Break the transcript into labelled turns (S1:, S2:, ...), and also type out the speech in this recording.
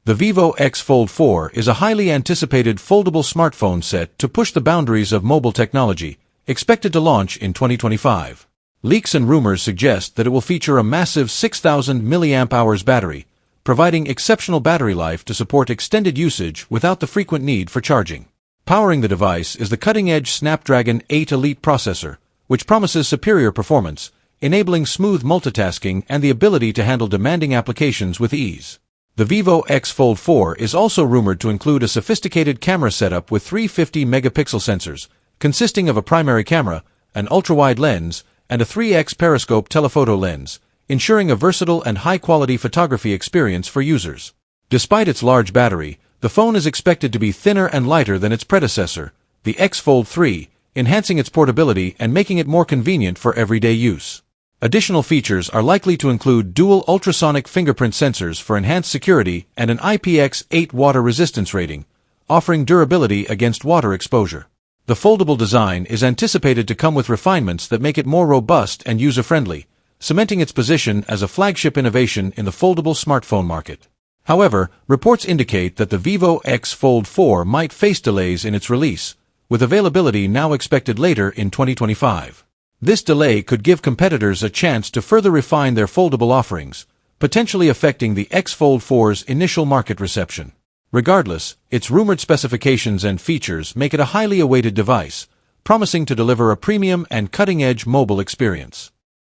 S1: The Vivo X Fold 4 is a highly anticipated foldable smartphone set to push the boundaries of mobile technology, expected to launch in 2025. Leaks and rumors suggest that it will feature a massive 6,000 mAh battery, providing exceptional battery life to support extended usage without the frequent need for charging. Powering the device is the cutting-edge Snapdragon 8 Elite processor, which promises superior performance, enabling smooth multitasking and the ability to handle demanding applications with ease. The Vivo X Fold 4 is also rumored to include a sophisticated camera setup with 350-megapixel sensors, consisting of a primary camera, an ultra-wide lens, and a 3x periscope telephoto lens, ensuring a versatile and high-quality photography experience for users. Despite its large battery, the phone is expected to be thinner and lighter than its predecessor, the X Fold 3, enhancing its portability and making it more convenient for everyday use. Additional features are likely to include dual ultrasonic fingerprint sensors for enhanced security and an IPX8 water resistance rating, offering durability against water exposure. The foldable design is anticipated to come with refinements that make it more robust and user-friendly, cementing its position as a flagship innovation in the foldable smartphone market. However, reports indicate that the Vivo X Fold 4 might face delays in its release, with availability now expected later in 2025. This delay could give competitors a chance to further refine their foldable offerings, potentially affecting the X Fold 4's initial market reception. Regardless, its rumored specifications and features make it a highly awaited device, promising to deliver a premium and cutting-edge mobile experience.